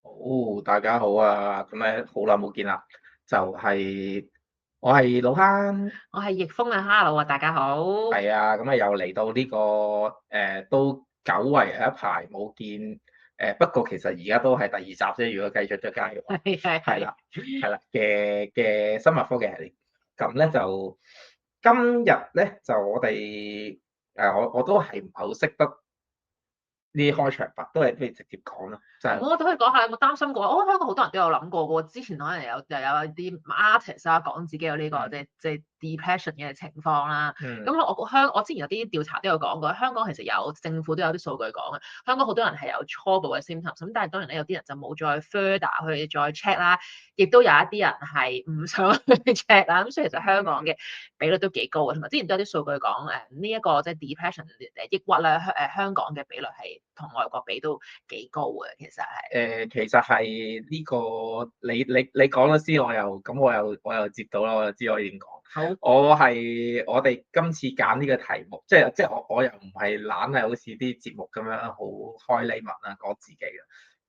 好，大家好啊！咁咧好耐冇見啦，就係我係老坑，我係逆風啊，Hello 啊，大家好。係啊，咁啊又嚟到呢個都久違一排冇見不過其實而家都係第二集啫，如果計出咗街嘅話，係係係。係啦係啦嘅生物科技系列，咁咧就今日咧就我哋我都係唔係好識得呢啲開場白，都係不如直接講啦，就係我都可以講下，有冇擔心過？我覺得香港好多人都有諗過喎。之前可能又有啲 artist 啦，講自己有呢個即係 depression 嘅情況啦。咁嗯我之前有啲調查都有講過，香港其實有政府都有啲數據講嘅，香港好多人係有初步嘅 symptoms。咁但係當然咧，有啲人就冇再 further 去再 check 啦，亦都有一啲人係唔想去 check 啦。咁所以其實香港嘅比率都幾高嘅，同埋之前都有啲數據講呢一個即係 depression 抑鬱咧，香港嘅比率係同外國比都幾高嘅，其實係。其實係呢個你講咗先，我又接到啦，我就知我點講。好。我哋今次揀呢個題目，即係我又唔係懶係好似啲節目咁樣好開黎文啊講自己嘅。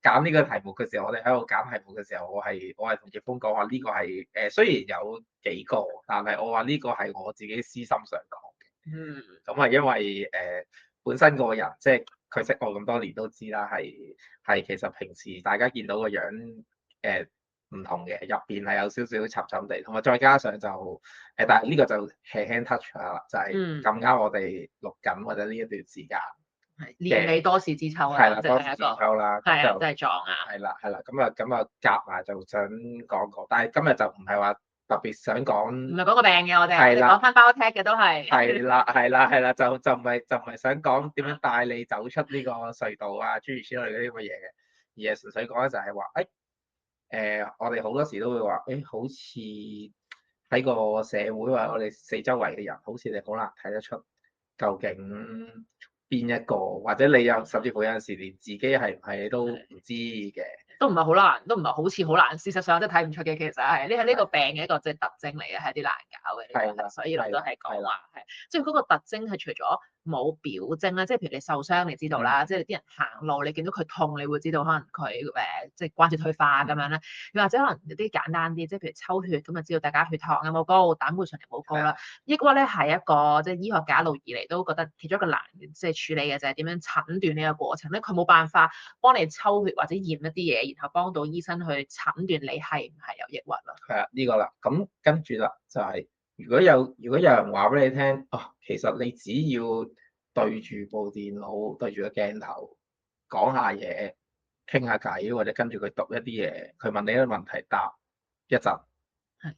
揀呢個題目嘅時候，我哋喺度揀題目嘅時候，我係同葉峰講話呢個係雖然有幾個，但係我話呢個係我自己私心想講嘅。嗯。咁係因為本身個人即係佢識我咁多年都知啦，係其實平時大家見到個樣唔同嘅，入邊係有少少沉沉地，同埋再加上就但係呢個就輕輕 touch 下啦，就係嗯。咁啱我哋錄緊或者呢一段時間係年嘅尾多事之秋啦，係啦，即多事之係一個秋啦，咁係啊，就真係撞啊！係啦，咁啊夾埋就想講講，但係今日就唔係話特別想講唔係講個病嘅，我哋講係啦。翻包 tech 嘅都係。係啦，就唔係想講點樣帶你走出呢個隧道啊，諸如此類嗰啲咁嘅嘢嘅，而係純粹講咧就係話，我哋好多時都會話，好似喺個社會或者我哋四周圍嘅人，好似你好難睇得出究竟邊一個，或者你有甚至乎有陣時連自己係唔係都唔知嘅。都唔係好難，都唔係好似好難。事實上真係睇唔出嘅，其實係呢個病嘅一個即係特徵嚟嘅，係啲難搞嘅呢個係，係啦，所以我都係啦，係啦，係講話係，即係嗰個特徵係除咗冇表徵啦，即係譬如你受傷，你知道啦，嗯即係啲人行路，你見到佢痛，你會知道可能佢即係關節退化咁樣咧，又或者可能有啲簡單啲，即係譬如抽血咁就知道大家血糖有冇高，膽固醇有冇高啦。抑鬱咧係一個即係醫學界一路以嚟都覺得其中一個難即係處理嘅就係點樣診斷呢個過程咧，佢冇辦法幫你抽血或者驗一啲嘢，然後幫到醫生去診斷你係唔係有抑鬱咯。係啊，呢個啦，咁跟住啦，就係如果有人話俾你聽，其實你只要對住部電腦，對住個鏡頭講下嘢，傾下偈，或者跟住佢讀一啲嘢，佢問你一個問題答一陣，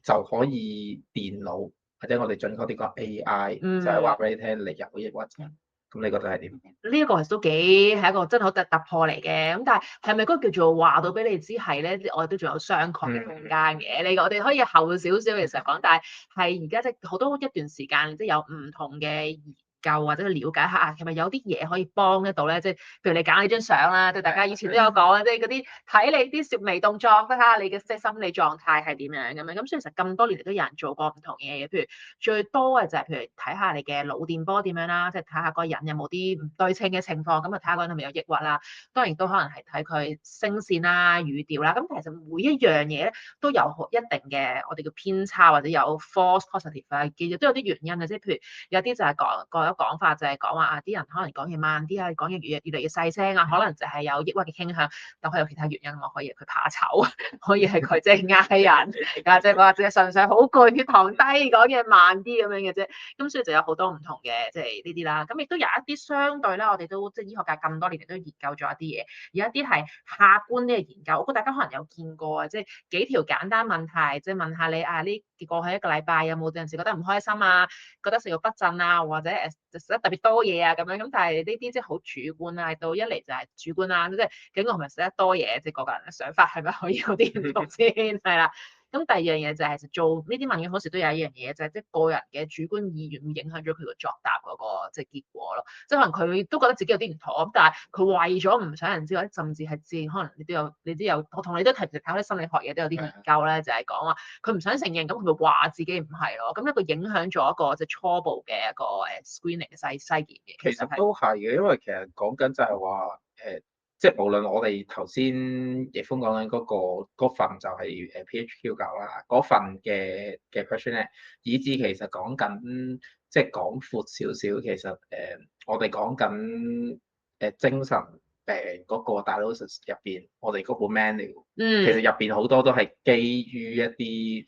就可以電腦或者我哋準確啲講 AI 就係話嗯。俾你聽你有抑鬱症。咁你覺得係點？呢一個其實都幾係一個真係好突破嚟嘅，咁但係係咪嗰個叫做話到俾你知係咧？我哋都仲有商榷嘅空間嘅。我哋可以後少少其實講，但係而家即係好多一段時間，即係有唔同嘅研究或者去了解下啊，係咪有啲嘢可以幫得到咧？即係譬如你揀你張相啦，即係大家以前都有講啊，即係嗰啲睇你啲微動作，睇下你嘅即係心理狀態係點樣咁樣。咁所以其實咁多年嚟都有人做過唔同嘅嘢，譬如最多嘅就係譬如睇下你嘅腦電波點樣啦，即係睇下個人有冇啲唔對稱嘅情況，咁啊睇下個人係咪有抑鬱啦。當然都可能係睇佢聲線啦、語調啦。咁其實每一樣嘢咧都有一定嘅我哋叫偏差或者有 false positive 啊，其實都有啲原因嘅。即係譬如有啲就係講法就係講話啊，啲人可能講嘢慢啲啊，講嘢越嚟越細聲啊，可能就係有抑鬱嘅傾向。但可以有其他原因嘛？可以係佢怕醜，可以係佢即係嗌人，或者純粹好攰，血糖低，講嘢慢啲咁樣嘅啫。咁所以就有好多唔同嘅即係呢啲啦。咁亦都有一啲相對啦，我哋都即係醫學界咁多年嚟都研究咗一啲嘢，有一啲係客觀啲嘅研究。我估大家可能有見過啊，即係幾條簡單問題，即係問下你啊呢過去一個禮拜有冇有陣時覺得唔開心啊，覺得食慾不振啊，或者食得特別多嘢啊咁樣。咁但係呢啲即係好主觀啦，到一嚟就係主觀啦，即係究竟我係咪食得多嘢，即係個人嘅想法係咪可以有啲唔同先係啦。咁第二樣嘢就係做呢啲問卷好時都有一樣嘢，就係即係個人嘅主觀意願會影響咗佢個作答嗰個即係結果咯。即係可能佢都覺得自己有啲唔妥，咁但係佢為咗唔想人知，或者甚至係可能你都有，我同你都提睇開啲心理學嘢都有啲研究咧，就係講話佢唔想承認，咁佢咪話自己唔係咯。咁一個影響咗一個即係初步嘅一個screening 嘅篩檢嘅，其實都係嘅，因為其實講緊就係話即係無論我哋頭先易峰講緊嗰份就係PHQ9啦，嗰份嘅 questionnaire，以至其實講緊即係講闊少少，其實我哋講緊精神病嗰個 diagnosis 入邊，我哋嗰本 manual，其實入邊好多都係基於一啲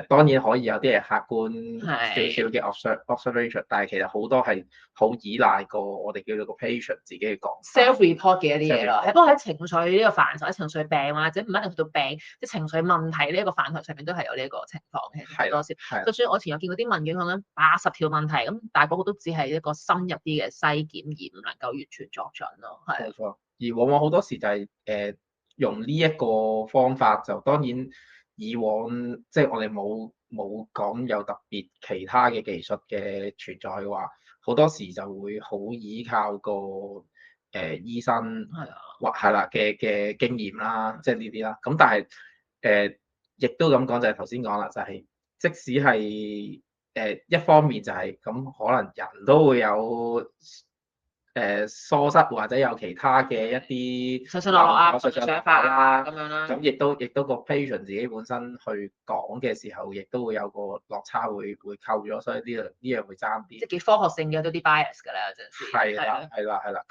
當然可以有啲係客觀少少嘅 observation，但係其實好多係好依賴個我哋叫做個 patient 自己嘅講 self-report 嘅一啲嘢咯。係不過喺情緒呢個範疇，喺情緒病或者唔一定去到病，即係情緒問題呢一個範疇上面都係有呢一個情況嘅。係多少，就算我前有見過啲問卷講緊80條問題，咁但係嗰個都只係一個深入啲嘅篩檢，而唔能夠完全作準咯。係。冇錯，而往往好多時就係用呢一個方法，就當然以往即係我哋冇講有特別其他嘅技術嘅存在嘅話，好多時就會好依靠個醫生或係啦嘅經驗啦，即係呢啲啦。咁但係亦都咁講就係頭先講啦，就係即使係一方面就係咁，可能人都會有疏失或者有其他嘅一啲上上落落啊，想法啊咁樣啦。咁亦都個 patient 自己本身去講嘅時候，亦都會有個落差會扣咗，所以呢樣會爭啲。即係幾科學性嘅都啲 bias 㗎啦，有陣時。係啦。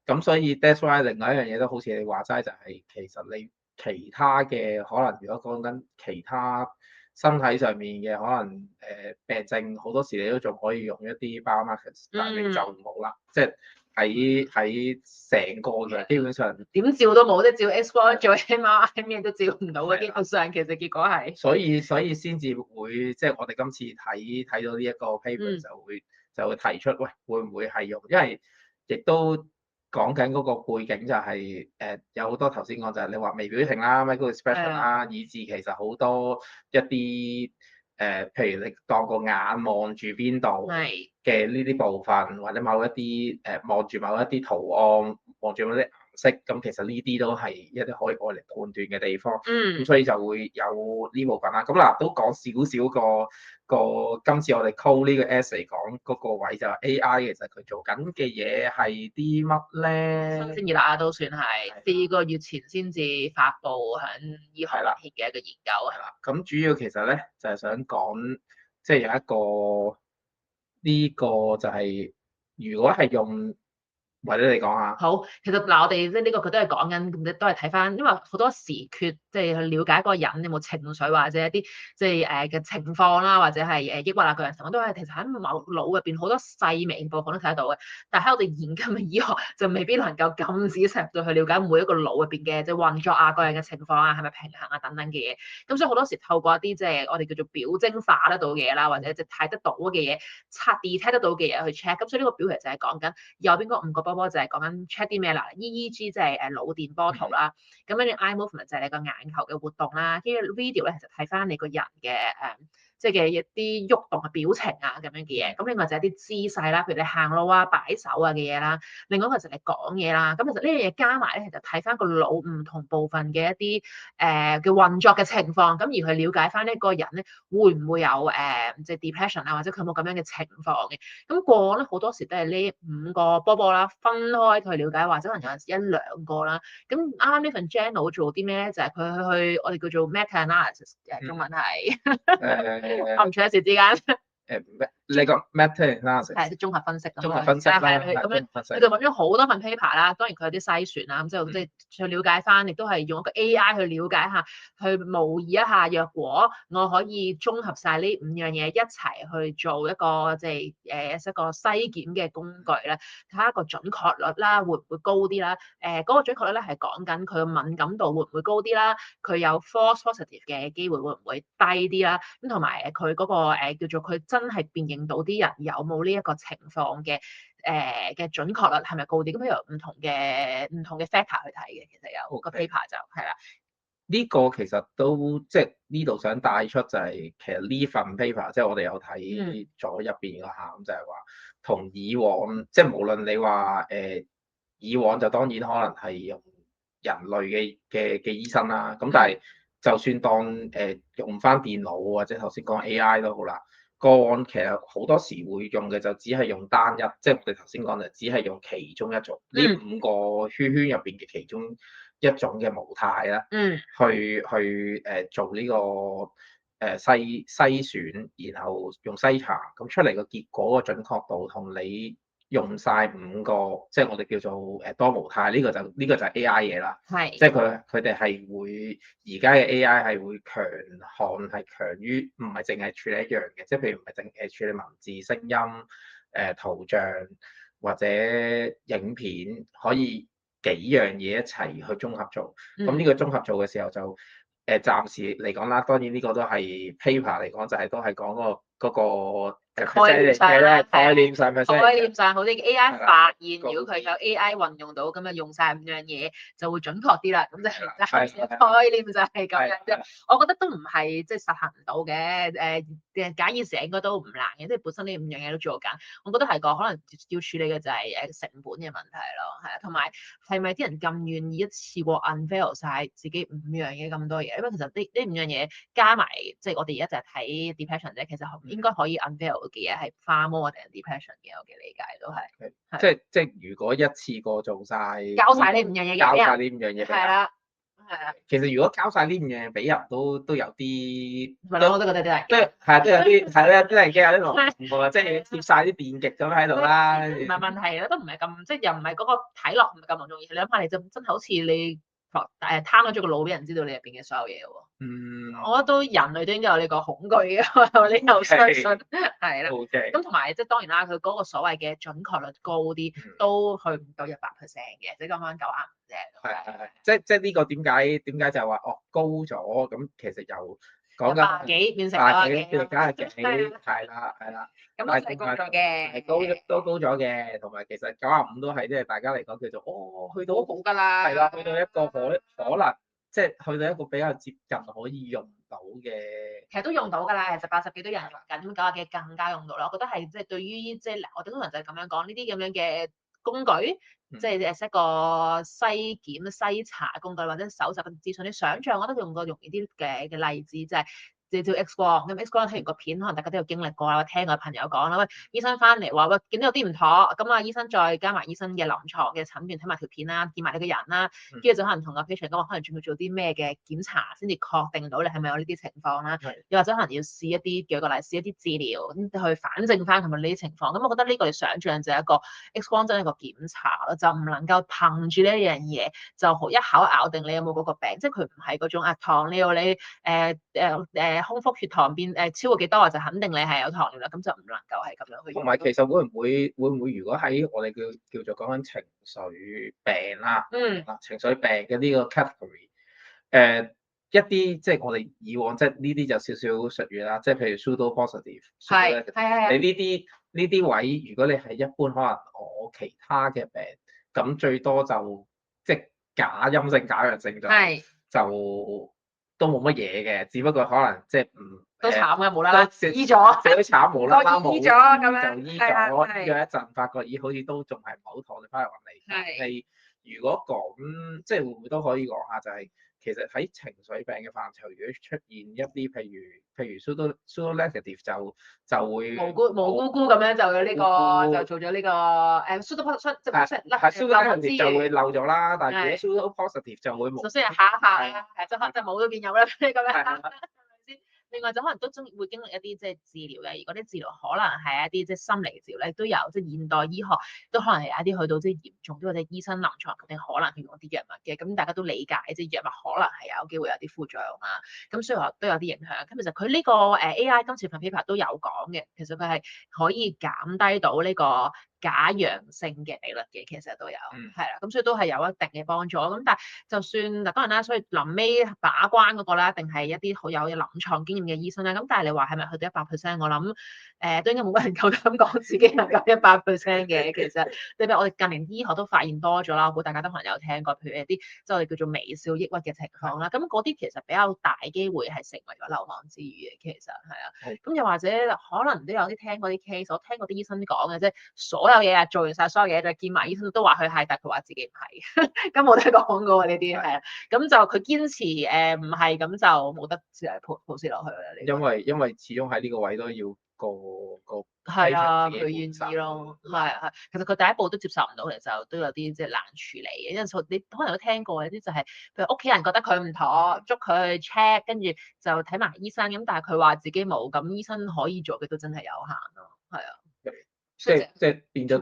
咁所以 that's why 另外一樣嘢都好似你話齋，就係其實你其他嘅可能，如果講緊其他身體上面嘅可能病症，好多時你都仲可以用一啲 biomarkers，但係你就唔好啦，即係喺成個嘅基本上點照都冇，即係照 X 光、做 MRI 咩都照唔到嘅，基本上其實結果係。所以先至會即係我哋今次睇到呢一個 paper 就會提出，喂，會唔會係用？因為亦都講緊嗰個背景就係有好多頭先講就係你話微表情啦、micro expression 啦，以至其實好多一啲譬如你當個眼望住邊度嘅呢啲部分，或者某一啲望住某一啲圖案，望住某啲顏色，咁其實呢啲都係一啲可以愛嚟判斷嘅地方。咁所以就會有呢部分啦。咁嗱都講少少個今次我哋 call 呢個 essay 講嗰個位就係 AI 其實佢做緊嘅嘢係啲乜咧？新鮮熱辣啊，都算係4個月前先至發布喺醫學論獻嘅一個研究。係啦，咁主要其實咧就係想講，即係有一個呢個就係如果係用。或者你講下。好，其實嗱，我哋即係呢個佢都係講緊，都係睇翻，因為好多時缺即係去了解嗰個人有冇情緒或者一啲即係嘅情況啦，或者係抑鬱啊個人情況，都係其實喺腦入邊好多細微部分都睇得到嘅。但係喺我哋現今嘅醫學就未必能夠咁仔細入到去了解每一個腦入邊嘅即係運作啊、個人嘅情況啊、係咪平衡啊等等嘅嘢。咁所以好多時透過一啲即係我哋叫做表徵化得到嘅嘢啦，或者即係睇得到嘅嘢、detect 得到嘅嘢去 check。咁所以呢個表其實就係講緊右邊嗰5個波波就係講緊 check 啲咩啦 ，EEG 即係腦電波圖啦，咁跟住 eye movement 就係你個眼球嘅活動啦，跟住 video 咧其實睇翻你個人嘅即係嘅一啲喐動嘅表情啊咁樣嘅嘢，咁另外就係啲姿勢啦，譬如你行路啊、擺手啊嘅嘢啦，另外一個就係你講嘢啦，咁其實呢樣嘢加埋咧，其實睇翻個腦唔同部分嘅一啲嘅運作嘅情況，咁而去了解翻呢個人咧會唔會有即係 depression 啊，或者佢有冇咁樣嘅情況嘅，咁過往咧好多時都係呢5個波波啦，分開去了解，或者可能有陣時1、2個啦，咁啱啱呢份 journal 做啲咩咧？就係佢去我哋叫做 meta analysis，中文係。我唔錯一時之間。你個 meta analysis 係綜合分析咁。綜合分析啦，咁樣佢就揾咗好多份 paper 啦，當然佢有啲篩選啦，咁之後即係去了解翻，亦都係用一個 AI 去了解下，去模擬一下，若果我可以綜合晒呢5樣嘢一齊去做一個即係一個篩檢嘅工具咧，睇下個準確率啦，會唔會高啲啦？嗰個準確率咧係講緊佢嘅敏感度會唔會高啲啦？佢有 false positive 嘅機會會唔會低啲啦？咁同埋佢嗰個叫做佢真係辨認到啲人有冇呢一個情況嘅嘅準確率係咪高啲？咁有唔同嘅 factor 去睇嘅，其實有個 paper 就係啦。呢個其實都即係呢度想帶出就係其實呢份 paper 即係我哋有睇咗入邊個下，咁就係話同以往即係無論你話以往就當然可能係用人類嘅醫生啦，咁但係就算當用翻電腦或者頭先講 AI 都好啦，個案，其實好多時會用嘅就只係用單一，即係我哋頭先講嘅，只係用其中一種呢5個圈圈入邊嘅其中一種嘅模態啦，去做呢個篩選，然後用篩查咁出嚟個結果個準確度同你用晒5個，即係我哋叫做多模態，呢個就係 AI 嘢啦。係，即係佢哋係會而家嘅 AI 係會強項係強於唔係淨係處理一樣嘅，即係譬如唔係淨係處理文字、聲音、圖像或者影片，可以幾樣嘢一齊去綜合做。咁呢個綜合做嘅時候就暫時嚟講啦，當然呢個都係 paper 嚟講，就係都係講嗰個概念上概念上嘅概念上好啲 AI 發現，的如果佢有 AI 運用到，咁啊用晒5樣嘢就會準確啲啦。咁就係的概念就係咁樣啫。的我覺得都唔係即係實行唔到嘅。假以時日應該都唔難嘅，即係本身呢5樣嘢都做緊。我覺得係個可能要處理嘅就係成本嘅問題咯，係啊，同埋係咪啲人咁願意一次過 unveil 晒自己5樣嘢咁多嘢？因為其實呢5樣嘢加埋，即係我哋而家就係睇 depression 啫，其實應該可以 unveil 嘅嘢係 far more than depression 嘅，我嘅理解都係。即係如果一次過做晒，交晒呢5樣嘢，交晒呢5樣嘢，係啦，係啊。其實如果交晒呢5樣嘢俾人都有啲，我都覺得都係，都有啲係咧，啲人驚有啲唔同啊，即係貼晒啲電極咁喺度啦。唔係問題啦，都唔係咁，即係又唔係嗰個睇落唔係咁容易。你諗下，你真係好似你攤開咗個腦俾人知道你入邊嘅所有嘢喎。我覺得都人類都應該有呢個恐懼嘅，我呢度相信係啦。咁同埋即係當然啦，佢嗰個所謂嘅準確率高啲，都去唔到100%嘅，即係講翻95啫。係，即係呢個點解就係話高咗咁，其實又講緊100幾變成90幾，係啦。咁都係高咗嘅，係都高咗嘅，同埋其實95都係即係大家嚟講叫做去到好㗎啦。係啦，去到一個可能即係去到一個比較接近可以用到嘅。其實都用到㗎啦，其實80幾都有人用緊，90幾更加用到啦。我覺得係即係對於即係我哋通常就係咁樣講呢啲咁樣嘅工具，即係一個篩檢篩查工具或者搜集嘅資訊。你想象我都用過容易啲嘅例子，就係照 X 光，咁 X 光睇完個片，可能大家都有經歷過啦，聽我朋友講啦，喂，醫生翻嚟話喂見到有啲唔妥，咁啊醫生再加埋醫生嘅臨床嘅診斷睇埋條片啦，見埋你個人啦，跟住就可能同個 patient 講話，可能仲要做啲咩嘅檢查先至確定到你係咪有呢啲情況啦，又或者可能要試一啲舉個例，試一啲治療去反證翻係咪呢啲情況。咁我覺得呢個你想象就係一個 X 光真係一個檢查咯，就唔能夠憑住呢一樣嘢就一口咬定你有冇嗰個病，即係佢唔係嗰種糖尿你空腹血糖變超過幾多就肯定你係有糖尿啦，咁就唔能夠係咁樣去。同埋其實會唔會如果喺我哋叫做講緊情緒病啦，情緒病嘅呢個 category，一啲即係我哋以往即係呢啲就少少術語啦，即係譬如 pseudo positive，你呢啲位，如果你係一般可能我其他嘅病，咁最多就即係假陰性假陽性就都冇乜嘢嘅，只不過可能即係都慘嘅，無啦啦醫咗，自己慘無啦啦醫咗咁樣，就醫咗一陣，發覺咦好似都仲係唔好妥，你翻嚟揾你。你如果講即係會唔會都可以講下，就係其實喺情緒病嘅範疇，如果出現一啲譬如 pseudo negative 就會無辜咁樣就有呢個就做咗呢個pseudo negative 就會漏咗啦，但係如果 pseudo positive 就會冇。首先係下一下啦，係即刻即係冇都變有啦，呢個咩？係咪先？另外就可能都會經歷一啲即係治療嘅，如果啲治療可能係一啲即係心理治療咧，都有即係現代醫學都可能係有一啲去到即係嚴重啲或者醫生臨床決定可能要用啲藥物嘅，咁大家都理解即係藥物可能係有機會有啲副作用啊，咁所以話都有啲影響。咁其實佢呢個AI 今次份 paper 都有講嘅，其實佢係可以減低到呢個假陽性嘅比率嘅，其實都有係啦，咁所以都係有一定嘅幫助。咁但係就算嗱當然啦，所以臨尾把關嗰個咧，一定係一啲好有臨床經驗嘅醫生啦。咁但係你話係咪去到100%？我諗都應該冇乜人夠膽講自己能夠100% 嘅。其實特別我哋近年醫學都發現多咗啦，我估大家都可能有聽過，譬如一啲即係我哋叫做微笑抑鬱嘅情況啦。咁嗰啲其實比較大機會係成為咗流亡之餘嘅，其實係啊。咁又或者可能都有啲聽過啲 case，我聽過啲醫生講嘅，即係所有嘢啊，做完晒所有嘢，就見埋醫生都話佢係，但係佢話自己唔係，咁冇得講噶喎呢啲係啊。咁就佢堅持唔係，咁就冇得普施落去啦。因為始終喺呢個位都要個係啊， patient 自己佢願本身意咯，係。其實佢第一步都接受唔到，其實都有啲即係難處理嘅。因為你可能都聽過有啲就係、譬如屋企人覺得佢唔妥，捉佢去 check，跟住就睇埋醫生咁，但係佢話自己冇，咁醫生可以做嘅都真係有限咯。係啊，即係變咗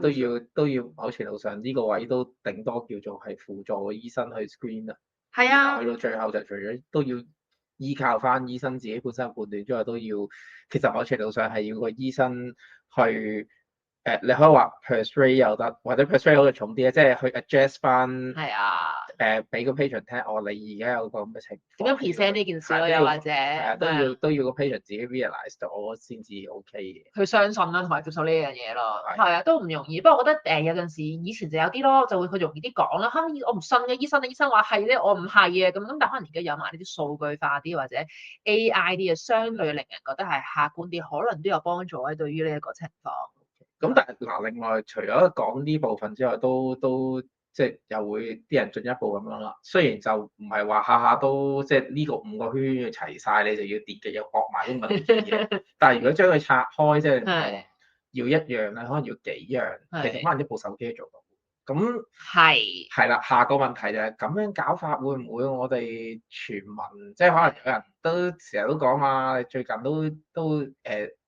都要某程度上呢個位都頂多叫做係輔助個醫生去 screen 啦。係啊，去到最後就除咗都要依靠翻醫生自己本身嘅判斷之外，都要其實某程度上係要個醫生去你可以話 persuade 又得，或者 persuade 好似重啲咧，即係去 adjust 翻係啊，俾個 patient 聽，你而家有個咁嘅情況，點樣 present 呢件事咯？係又或者都要個 patient 自己 realize 到先至 OK 嘅。佢相信啦，同埋接受呢樣嘢咯。係啊，都唔容易。不過我覺得有陣時以前就有啲咯，就會佢容易啲講啦。嚇，我唔信嘅，醫生話係咧，我唔係嘅咁。但可能而家有埋呢啲數據化啲或者 AI 啲嘅，相對令人覺得係客觀啲，可能都有幫助喺對於呢一個情況。咁但係嗱，另外除咗講呢部分之外，都即係又會啲人進一步咁樣啦。雖然就唔係話下下都即係呢個5個圈要齊晒，你就要跌嘅，又搏埋都唔係咁易嘅。但係如果將佢拆開，即係要一樣咧，可能要幾樣，其實可能一部手機都做到。咁係啦，下個問題就係咁樣搞法會唔會我哋全民即係可能有人都成日都講嘛，最近都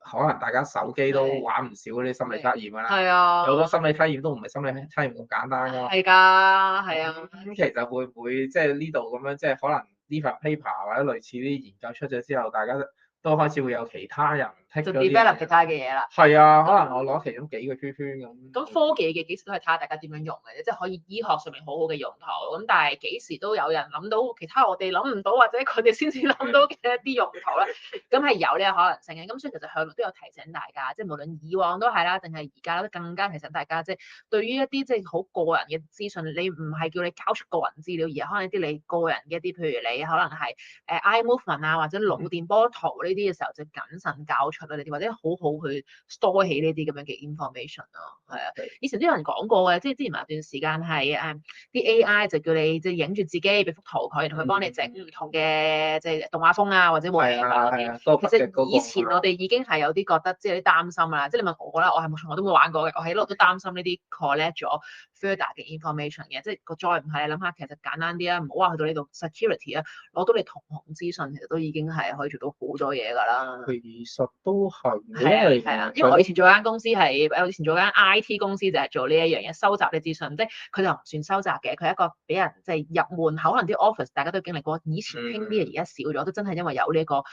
可能大家手機都玩唔少嗰啲心理測驗㗎啦。係啊，有好多心理測驗都唔係心理測驗咁簡單㗎嘛。係㗎，係啊。咁其實會唔會即係呢度咁樣，即係可能呢份 paper 或者類似啲研究出咗之後，大家都開始會有其他人就 develop 其他嘅嘢啦。係啊，可能我攞其中幾個圈圈咁。咁科技嘅幾時都係睇下大家點樣用嘅啫，即係可以醫學上面好好嘅用途。咁但係幾時都有人諗到其他我哋諗唔到或者佢哋先至諗到嘅一啲用途咧。咁係有呢個可能性嘅。咁所以其實向來都有提醒大家，即係無論以往都係啦，定係而家都更加提醒大家，即係對於一啲即係好個人嘅資訊，你唔係叫你交出個人資料，而係可能一啲你個人嘅一啲，譬如你可能係eye movement 啊，或者腦電波圖呢啲嘅時候，就謹慎交出啦，你哋或者好好去 store 起呢啲咁樣嘅 information 咯，係啊。以前都有人講過嘅，即係之前有段時間係啲 AI 就叫你即係影住自己俾幅圖佢，同佢幫你整唔同嘅即係動畫風啊，或者模型啊嗰啲。其實以前我哋已經係有啲覺得即係有啲擔心啦。即係你問我啦，我係冇從來都冇玩過嘅，我喺度都擔心呢啲 collect 咗 further 嘅 information 嘅。即係個再唔係你諗下，其實簡單啲啦，唔好話去到呢度 security 啊，攞到你瞳孔資訊，其實都已經係可以做到好多嘢㗎啦。其實都係，因為我以前做間公司係，我以前做間 IT 公司就係做呢一樣嘢，收集啲資訊，即係佢就唔算收集嘅，佢係一個俾人即係入門口，可能啲 office 大家都經歷過，以前興啲嘢，而家少咗，都真係因為有呢個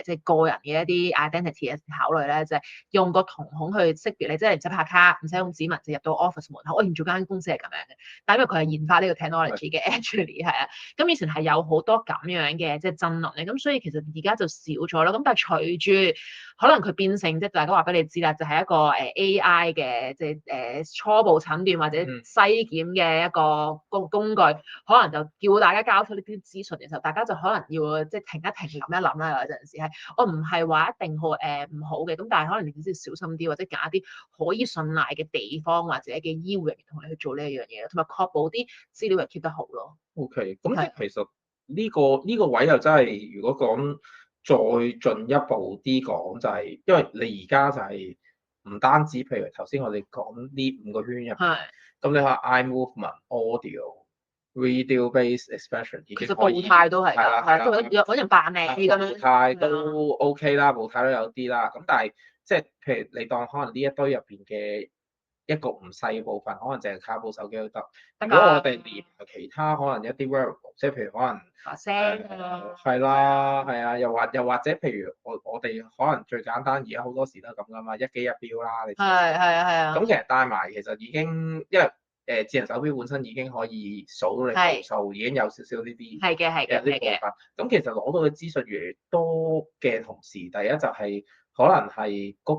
即係個人嘅一啲 identity 嘅考慮咧，就係用個瞳孔去識別你，即係唔使拍卡，唔使用指紋就入到 office 門口。我以前做間公司係咁樣嘅，但係因為佢係研發呢個 technology 嘅 actually 係啊，咁以前係有好多咁樣嘅即係爭論嘅，咁所以其實而家就少咗啦。咁但係隨住可能佢變成即係大家話俾你知啦，就係一個AI 嘅即係初步診斷或者篩檢嘅一個工具，可能就叫大家交出呢啲資訊嘅時候，大家就可能要即係停一停諗一諗啦。有陣時係我唔係話一定好唔好嘅，咁但係可能你只要小心啲，或者揀一啲可以信賴嘅地方或者嘅醫護人員同你去做呢一樣嘢，同埋確保啲資料係 keep 得好咯。OK，咁即係其實呢個位又真係，如果講再進一步啲講，就係因為你而家就係唔單止，譬如頭先我哋講呢5個圈入邊，咁你話 eye movement、audio、video-based expression 已經其實步態都係㗎，係都揾人扮靚啲咁樣。步態都 OK 啦，步態都有啲啦。咁但係即係譬如你當可能呢一堆入邊嘅一個唔細嘅部分，可能淨係靠部手機都得。如果我哋連其他可能一啲 variable，即係譬如可能把聲係啦，係啊，又或者譬如我哋可能最簡單，而家好多時都係咁噶嘛，一機一錶啦，你係啊。咁其實帶埋其實已經，因為智能手錶本身已經可以數到你步數，已經有少少呢啲係嘅部分。咁其實攞到嘅資訊越嚟越多嘅同時，第一就係可能係嗰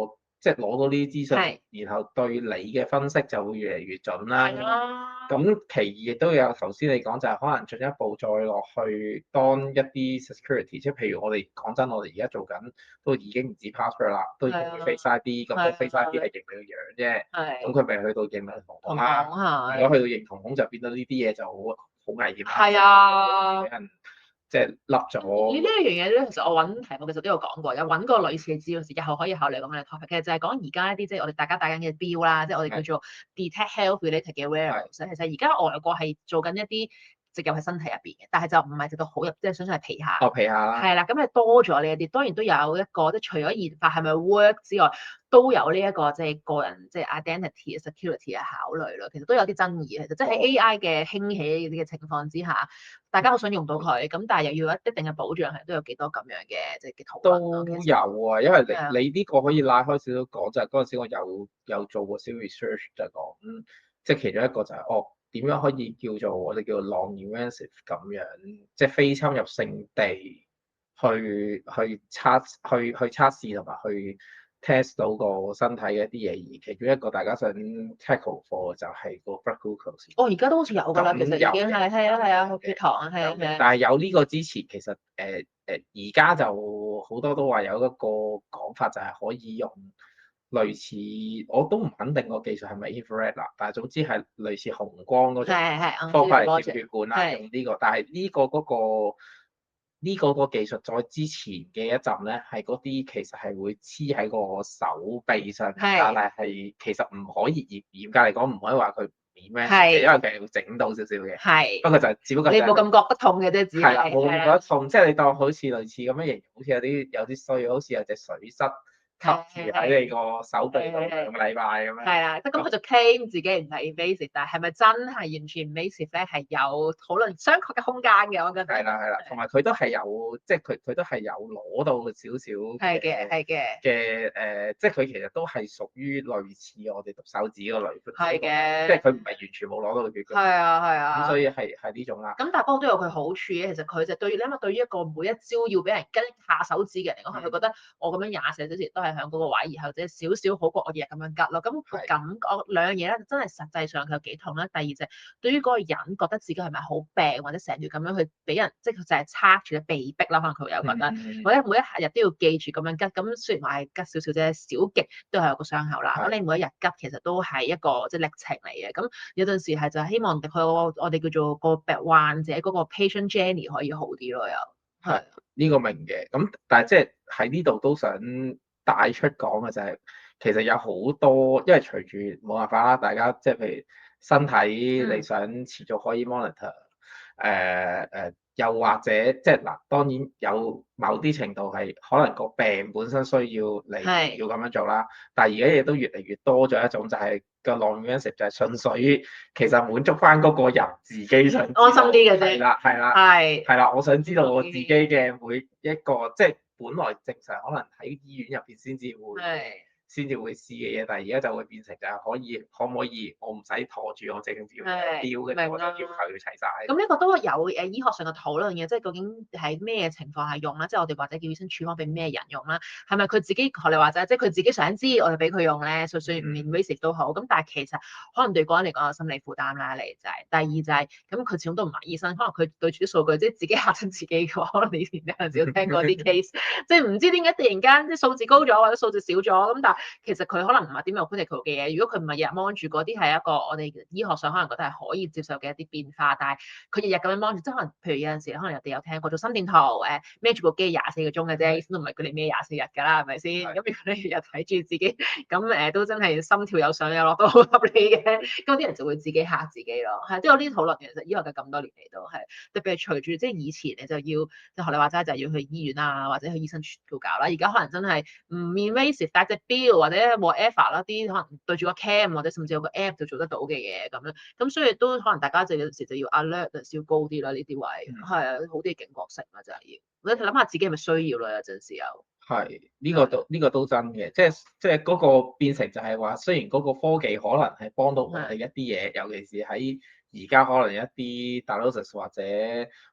個即係攞到呢啲資訊，然後對你嘅分析就會越嚟越準啦。咁其二亦都有頭先你講就係可能進一步再落去當一啲 security，即係譬如我哋講真，我哋而家做緊都已經唔止 password 啦，都已經 face ID，咁 face ID 係認你個樣啫。咁佢咪去到認你瞳孔啊？如果去到認瞳孔就變到呢啲嘢就好危險啦。係啊，俾人即係笠咗。呢一樣嘢咧，其實我揾題目其實都有講過，有揾過類似嘅資料，日後可以考慮咁樣嘅 topic。其實就係講而家一啲即係我哋大家戴緊嘅錶啦，即係我哋叫做 detect health related 嘅 wearables。其實而家外國係做緊一啲植入喺身體入邊嘅，但係就唔係植到好入，即係相信係皮下。皮下啦。係啦，咁係多咗呢一啲，當然都有一個即係除咗研發係咪 work 之外，都有呢一個即係個人即係 identity security 嘅考慮咯。其實都有啲爭議嘅，其實即係喺 AI 嘅興起嘅情況之下，大家好想用到佢，咁但係又要一定嘅保障，係都有幾多咁樣嘅即係嘅討論咯。都有啊，因為你呢個可以拉開少少講，就係嗰陣時我有做過少 research 就係講，即係其中一個就係點樣可以叫做我哋叫做 non-invasive 咁樣，即係非侵入性地去測試同埋去 test 到個身體嘅一啲嘢，而其中一個大家想 tackle for 就係個 blood glucose。而家都好似有㗎啦，其實已經係血糖啊，係啊。但係有呢個之前，其實而家就好多都話有一個講法，就係可以用類似，我都唔肯定個技術係咪 infrared 啦，但係總之係類似紅光嗰種方法嚟貼血管啦，用呢個。但係呢個技術再之前嘅一陣咧，係嗰啲其實係會黐喺個手臂上，但係其實唔可以嚴格嚟講，唔可以話佢免咩，因為佢會整到少少嘅。不過就只不過你冇咁覺得痛嘅啫，只係冇咁覺得痛，即係你當好似類似咁樣形容，好似有啲衰，好似有隻水塞吸住喺你個手臂度2個禮拜咁樣。係啦，咁佢就 claim 自己唔係 invasive，但係咪真係完全 invasive 咧？係有討論商榷嘅空間嘅，我覺得。係啦，同埋佢都係有，即係佢都係有攞到少少嘅即係佢其實都係屬於類似我哋讀手指嗰類。係嘅。即係佢唔係完全冇攞到個血管。係啊。咁所以係呢種啦。咁但係不過都有佢好處嘅，其實佢就對，因為對於一個每一朝要俾人跟下手指嘅人嚟講，佢覺得我咁樣24小時都係喺嗰個位，然後即係少少好過我日日咁樣吉咯。咁個感覺兩樣嘢咧，真係實際上佢有幾痛咧。第二就係對於嗰個人覺得自己係咪好病，或者成日咁樣去俾人，即係佢就係撐住咧被逼啦，可能佢會有覺得，或者每一日都要記住咁樣吉。咁雖然話係吉少少啫，小極都係有個傷口啦。咁你每一日吉其實都係一個即係歷程嚟嘅。咁有陣時係就係希望佢我哋叫做個患者嗰個 patient journey 可以好啲咯，又係呢個明嘅。咁但係即係喺呢度都想帶出講嘅就係，其實有好多，因為隨住冇辦法啦，大家即係譬如身體你想持續可以 monitor，又或者即係嗱，當然有某啲程度係可能個病本身需要你要咁樣做啦，但係而家亦都越嚟越多咗一種就係個 non-invasive 就係純粹其實滿足翻嗰個人自己想安心啲嘅啫。係啦，我想知道我自己嘅每一個即係本來正常可能喺醫院入邊先至會試嘅嘢，但係而家就會變成就係可唔可以我唔使陀住我正要標嘅，我就要求要齊晒。咁呢個都有醫學上嘅討論嘅，即係究竟係咩情況下用啦？即係我哋或者叫醫生處方俾咩人用啦？係咪佢自己學你話齋，即係佢自己想知，我哋俾佢用咧，就算唔 invasive 都好。咁但係其實可能對嗰人嚟講有心理負擔啦，嚟就係。第二就係咁，佢始終都唔係醫生，可能佢對住啲數據，即係自己嚇親自己嘅。可能你以前有陣時有聽過啲 case，即係唔知點解突然間啲數字高咗或者數字少咗，咁但係其實佢可能唔係點有 critical 嘅嘢。如果佢唔係日日 mon 住嗰啲係一個我哋醫學上可能覺得係可以接受嘅一啲變化，但係佢日日咁樣 mon 住，即係可能譬如有陣時可能人哋有聽過做心電圖，孭住部機24個鐘嘅啫，醫生都唔係佢哋孭24日㗎啦，係咪先？咁如果你日日睇住自己，咁都真係心跳有上有落都好合理嘅，咁啲人就會自己嚇自己咯。係都有呢啲討論，其實醫學嘅咁多年嚟都係，特別係隨住即係以前你就要即係學你話齋就要去醫院啊，或者去醫生處搞啦。而家可能真係唔 invasive 戴隻錶或者 whatever 啦，啲可能對住個 cam 或者甚至有個 app 就做得到嘅嘢咁樣。咁所以都可能大家就有時就要 alert 要高啲啦，呢啲位係啊，好啲警覺性啦，就係要或者諗下自己係咪需要啦，有陣時候係呢個都真嘅，即係嗰個變成就係話，雖然嗰個科技可能係幫到我哋一啲嘢，尤其是喺而家可能一啲 diagnosis 或者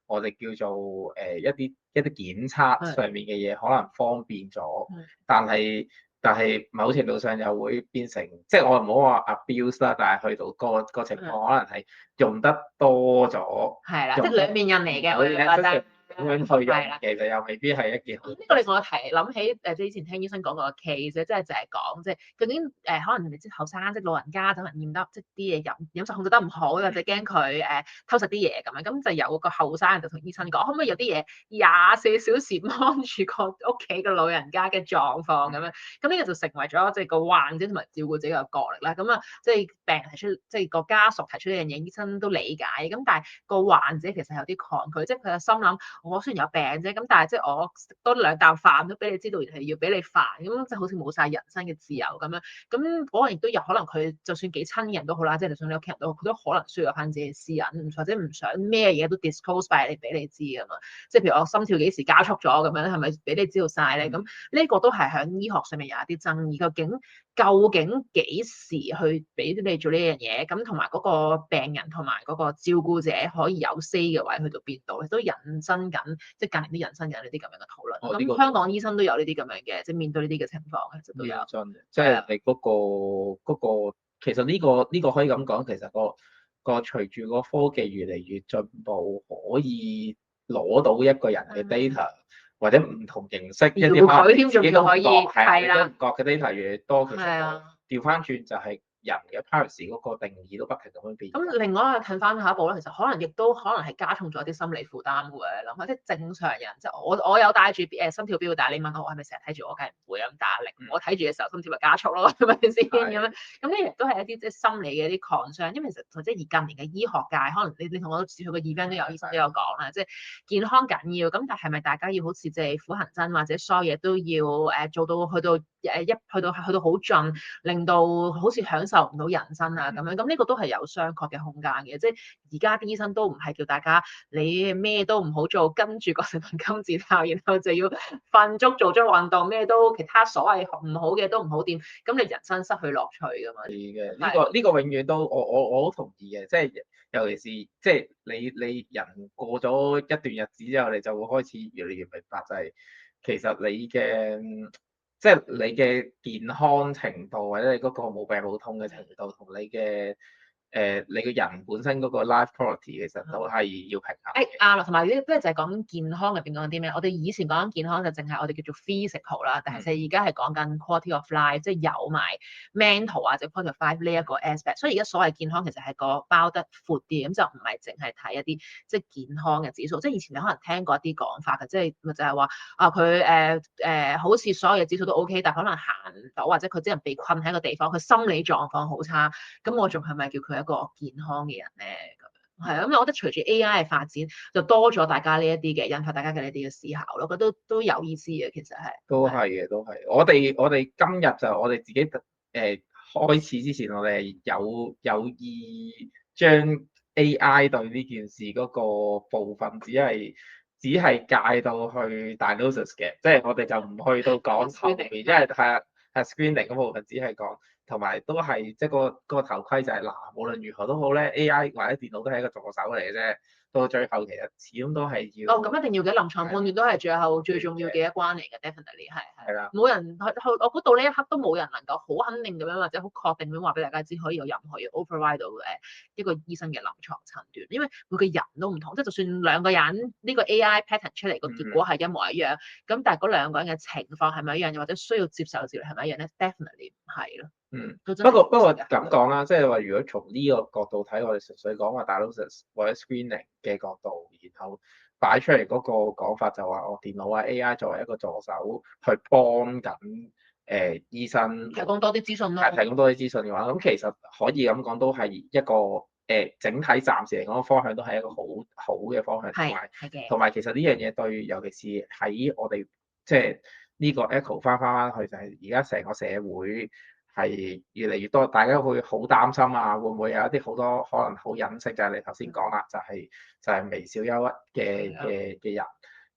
我哋叫做一啲檢測上面嘅嘢可能方便咗，但係某程度上又會變成，即係我唔好話 abuse 啦，但係去到個情況可能係用得多咗，係啦，即係兩面人嚟嘅，我覺得。咁樣去用係啦，其實又未必係一件好。呢個令我諗起即係以前聽醫生講過個 case 即係就係講即係究竟可能你知後生即係老人家可能驗得即係啲嘢飲食控制得唔好，或者驚佢偷食啲嘢咁樣，咁就有個後生人就同醫生講，可唔可以有啲嘢24小時 mon 住個屋企嘅老人家嘅狀況咁樣？咁呢個就成為咗即係個患者同埋照顧者嘅角力啦。咁啊，即係病人提出，即係個家屬提出呢樣嘢，醫生都理解。咁但係個患者其實有啲抗拒，即係佢嘅心諗，我雖然有病啫，咁但係即係我食多2啖飯都俾你知道，原來要俾你煩，咁即係好似冇晒人生嘅自由咁樣。咁嗰個亦都有可能佢就算幾親人都好啦，即係就算你屋企人都好，佢都可能需要翻自己嘅私隱，或者唔想咩嘢都 disclose 俾你知㗎嘛。即係譬如我心跳幾時加速咗咁樣，係咪俾你知道晒咧？咁呢個都係喺醫學上面有一啲爭議，究竟幾時去俾你做呢樣嘢？咁同埋嗰個病人同埋嗰個照顧者可以有 say 嘅位去到邊度咧？都引申緊，即係近年都引申緊呢啲咁樣嘅討論。咁、香港醫生都有呢啲咁樣嘅，即係面對呢啲嘅情況，其實都有。真嘅，即係你嗰個，其實呢個可以咁講，其實個隨住個科技越嚟越進步，可以攞到一個人嘅 data，或者唔同形式一啲可能你自己都唔覺，係啊，你都唔覺嘅 data 越嚟越多，其實調翻轉就係人嘅 privacy 嗰個定義都不停咁樣變。咁另外褪翻下一步咧，其實可能亦都可能係加重咗啲心理負擔嘅喎。諗下即係正常人，即係我有帶住心跳錶，但係你問我係咪成日睇住我，梗係唔會咁打力。我睇住嘅時候心跳咪加速咯，係咪先咁樣？咁呢啲都係一啲即係心理嘅一啲 concern。因為其實即係而近年嘅醫學界，可能你同我去個 event 都有醫生都有講啦，即係健康緊要。咁但係咪大家要好似即係苦行僧或者所有嘢都要做到去到去到好盡，令到好似享受唔到人生啊咁樣？咁呢個都係有商榷嘅空間嘅。即係而家啲醫生都唔係叫大家你咩都唔好做，跟住個成份金字塔，然後就要瞓足做足運動，咩都其他所謂唔好嘅都唔好掂，咁你人生失去樂趣㗎嘛。係嘅，呢個永遠都我好同意嘅，即係尤其是即係你人過咗一段日子之後，你就會開始越嚟越明白，就係其實你嘅即係你嘅健康程度，或者你嗰個冇病冇痛嘅程度，同你嘅你個人本身嗰個 life quality 其實都係要平衡嘅。啱啦，同埋呢啲不如就係講健康入邊講緊啲咩？我哋以前講緊健康就淨係我哋叫做 physical 啦，但係其實而家係講緊 quality of life，即係有埋 mental 或者 quality of life 呢一個 aspect。所以而家所謂健康其實係個包得闊啲，咁就唔係淨係睇一啲即係健康嘅指數。即係以前你可能聽過一啲講法嘅，即係咪就係話啊佢好似所有嘅指數都 OK，但係可能行唔到，或者佢只能被困喺一個地方，佢心理狀況好差，咁我仲係咪叫佢一個健康嘅人咧？係啊，咁我覺得隨住 AI 嘅發展，就多咗大家呢一啲嘅引發大家嘅呢啲嘅思考咯，覺得都有意思嘅，其實係。都係嘅，都係。我哋今日就我哋自己開始之前，我哋有意將 AI 對呢件事嗰個部分只係介到去 diagnosis 嘅，即係我哋就唔去到講後面，因為係 screening 嗰部分只係講，同埋都係即係個頭盔就係嗱，無論如何都好咧，AI 或者電腦都係一個助手嚟嘅啫。到最後其實始終都係要咁一定要嘅，臨床判斷都係最後最重要嘅一關嚟嘅，definitely 係啦。冇人我估到呢一刻都冇人能夠好肯定咁樣或者好確定咁話俾大家知可以有任何嘢 override 到一個醫生嘅臨床診斷，因為每個人都唔同，即係就算兩個人呢個 AI pattern 出嚟個結果係一模一樣，咁但係嗰兩個人嘅情況係咪一樣，又或者需要接受嘅治療係咪一樣咧？Definitely 唔係咯。不過咁講啦，即係話如果從呢個角度睇，我哋純粹講話 diagnosis 或者 screening 嘅角度，然後擺出嚟嗰個講法就話我電腦啊 AI 作為一個助手去幫緊醫生提供多啲資訊咯。提供多啲資訊嘅話，咁其實可以咁講都係一個整體暫時嚟講方向都係一個好嘅方向，同埋其實呢樣嘢對，尤其是喺我哋即係呢個 echo 翻去就係而家成個社會係越嚟越多，大家會好擔心啊，會唔會有一啲好多可能好隱性，就係你頭先講啦，就係微小憂鬱嘅人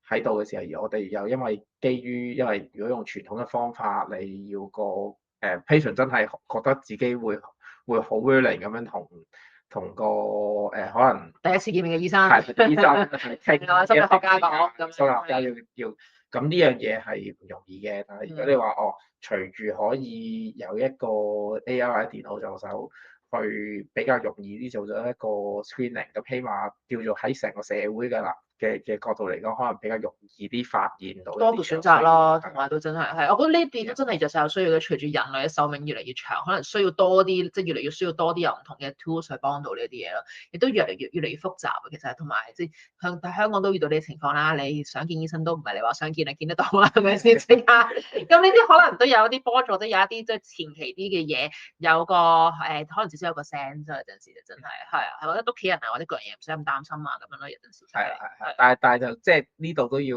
喺度嘅時候，而我哋又因為基於因為如果用傳統嘅方法，你要個patient 真係覺得自己會好 willing 咁樣同個可能第一次見面嘅醫生，醫生傾啊，心理學家講咁，心理學家要咁呢樣嘢係唔容易嘅。但係如果你話隨住可以有一個 AI 或者電腦助手去比較容易啲做咗一個 screening，咁起碼叫做喺成個社會嘅嘅角度嚟講，可能比較容易啲發現到多個選擇咯，同埋都真係，我覺得呢啲都真係日曬有需要嘅。隨住人類嘅壽命越嚟越長，可能需要多啲，即係越嚟越需要多啲有唔同嘅 tools 去幫到呢啲嘢咯。亦都越嚟越複雜啊，其實同埋即係香港都遇到呢啲情況啦。你想見醫生都唔係你話想見就見得到啦，係咪先？即刻咁呢啲可能都有啲幫助，都有一啲即係前期啲嘅嘢，有個可能至少有個 sense 有陣時就真係係或者屋企人啊或者個人嘢唔使咁擔心啊咁樣咯，有陣時係，但係就即係呢度都要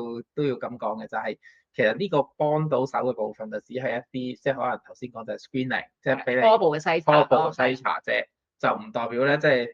咁講嘅，就係其實呢個幫到手嘅部分就只係一啲即係可能頭先講就係 screening，即係俾你初步嘅篩查，初步嘅篩查啫，就唔代表咧即係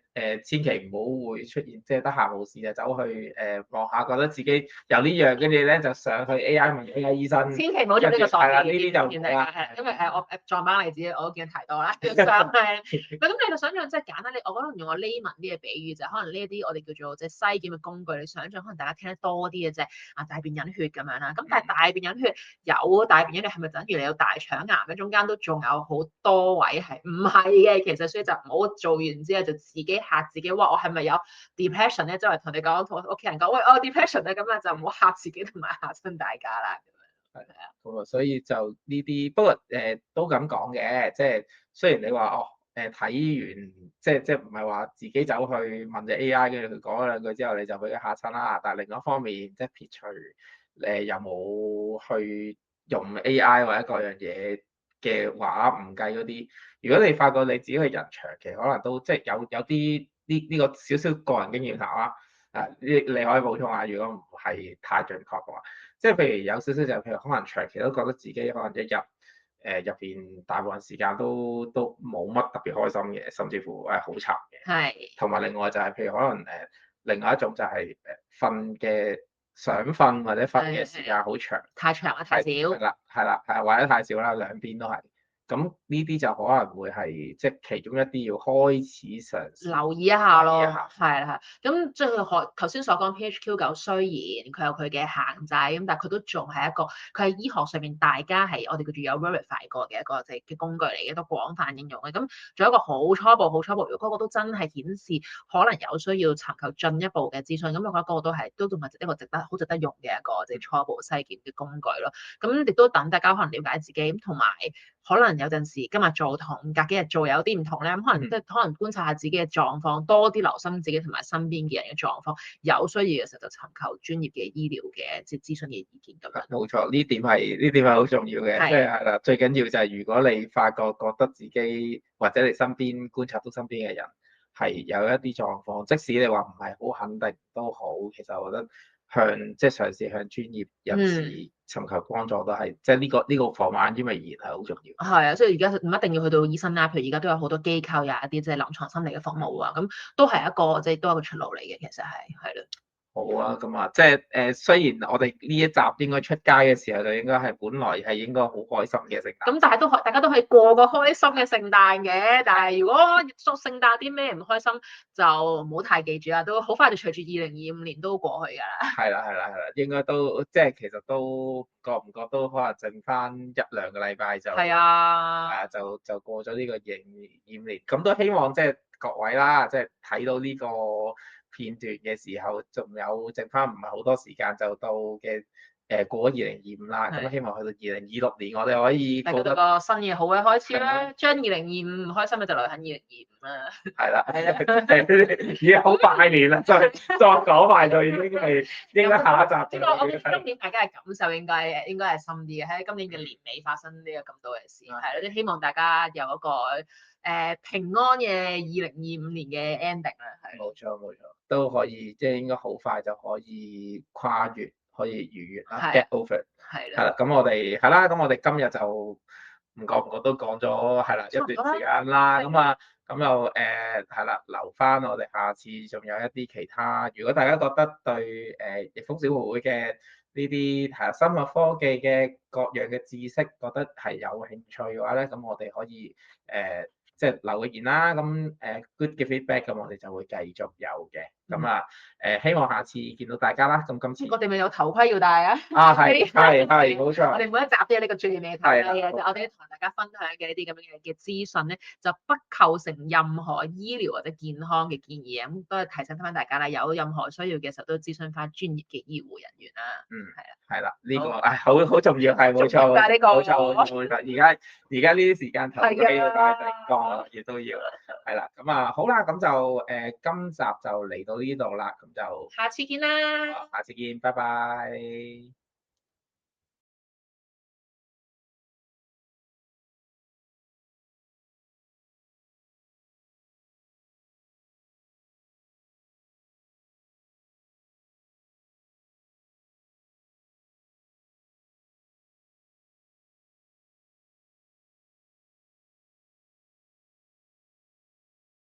千祈唔好會出現即係得閒無事就走去望下，覺得自己有呢樣，跟住咧就上去 AI 問 AI 醫生，千祈唔好做呢個傻係啦，呢嘅啲就見啦，係因為我撞班例子我都見得太多啦，上係咁你就想象即係簡單啲，我覺得用個 layman 啲嘅比喻就係可能呢一啲我哋叫做即係篩檢嘅工具，你想象可能大家聽得多啲嘅啫，大便隱血咁樣啦，咁但係大便隱血有大便隱血係咪等於你有大腸癌嘅？中間都仲有好多位係唔係嘅？其實所以就唔好做完之後就自己嚇自己，哇！我係咪有 depression 咧？周圍同你講，同屋企人講，喂，我 depression 啊，咁啊就唔好嚇自己同埋嚇親大家啦。係啊，咁啊，所以就呢啲，不過都咁講嘅，即係雖然你話睇完，即係唔係話自己走去問隻 AI，跟住佢講咗兩句之後你就俾佢嚇親啦。但係另一方面，即係撇除有冇去用 AI 或者各樣嘢嘅話，唔計嗰啲，如果你發覺你自己個人長期可能都即係有啲呢個少少個人經驗談啦，你可以補充下，如果唔係太準確嘅話。即係譬如有少少就係譬如可能長期都覺得自己可能一日入邊大部分時間都冇乜特別開心嘅，甚至乎好慘嘅。係。同埋另外就係譬如可能另外一種就係瞓嘅想瞓或者瞓嘅時間好長，太長啊，太少。係啦或者太少啦，兩邊都係。咁呢啲就可能會係即係其中一啲要開始嘗試留意一下咯，係啦，咁即係學頭先所講 PHQ9，雖然佢有佢嘅限制，咁但係佢都仲係一個佢喺醫學上面大家係我哋叫做有 verify 過嘅一個嘅工具嚟嘅，都廣泛應用嘅。咁仲有一個好初步，如果嗰個都真係顯示可能有需要尋求進一步嘅諮詢，咁我覺得嗰個都係都仲係一個好值得用嘅一個即係初步篩檢嘅工具咯。咁亦都等大家可能了解自己，咁同埋可能有陣時今日做同隔幾日做有啲唔同咧，咁可能即係可能觀察下自己嘅狀況，多啲留心自己同埋身邊嘅人嘅狀況，有需要嘅時候就尋求專業嘅醫療嘅即係諮詢嘅意見咁樣。冇錯，呢點係好重要嘅，即係係啦，最緊要就係如果你發覺覺得自己或者你身邊觀察到身邊嘅人係有一啲狀況，即使你話唔係好肯定都好，其實我覺得即係嘗試向專業人士尋求幫助都係，即係呢個防患於未然係好重要。係啊，所以而家唔一定要去到醫生啦，譬如而家都有好多機構有一啲即係臨床心理嘅服務啊，咁都係一個即係都係一個出路嚟嘅，其實係咯。好啊，咁啊，即係雖然我哋呢一集應該出街嘅時候就應該係本來係應該好開心嘅聖誕，咁但係大家都可以過個開心嘅聖誕嘅，但係如果祝聖誕啲咩唔開心就唔好太記住啦，都好快就隨住2025年都過去㗎啦。係啦，應該都即係其實都覺唔覺都可能剩翻一兩個禮拜就係啊，就過咗呢個2025年，咁都希望即係各位啦，即係睇到呢個片段嘅時候，仲有剩翻唔係好多時間就到嘅過咗2025啦，咁希望去到2026年我哋可以過得個新嘢好嘅開始啦，將2025唔開心嘅就留喺2025啦。係啦，已經好拜年啦，再講埋就已經係應該下一集。呢個我覺得今年大家嘅感受應該係深啲嘅，喺今年嘅年尾發生呢個咁多嘅事，係咯，希望大家有一個平安嘅2025年嘅 ending 啦，係。冇錯，都可以即係應該好快就可以跨越，可以逾越啦，get over。係啦，咁我哋係啦，咁我哋今日就唔覺都講咗係啦一段時間啦，咁又係啦，留翻我哋下次仲有一啲其他。如果大家覺得對逆風小學會嘅呢啲係生物科技嘅各樣嘅知識覺得係有興趣嘅話咧，咁我哋可以即係留個言啦。咁good 嘅 feedback，咁我哋就會繼續有嘅。咁啊希望下次見到大家啦。咁今次我哋咪有頭盔要戴啊！係冇我錯，哋每一集都有呢個最尾嘅頭盔嘅，就我哋同大家分享嘅呢啲咁樣嘅資訊咧，就不構成任何醫療或者健康嘅建議啊。咁都係提醒翻大家啦，有任何需要嘅時候都諮詢翻專業嘅醫護人員啦。係啦，呢個好重要，係冇錯，呢個冇錯。而家呢啲時間頭盔要戴定光，亦都要係啦。咁啊好啦，咁就今集就嚟到呢度啦，咁就下次見啦。下次見，拜拜。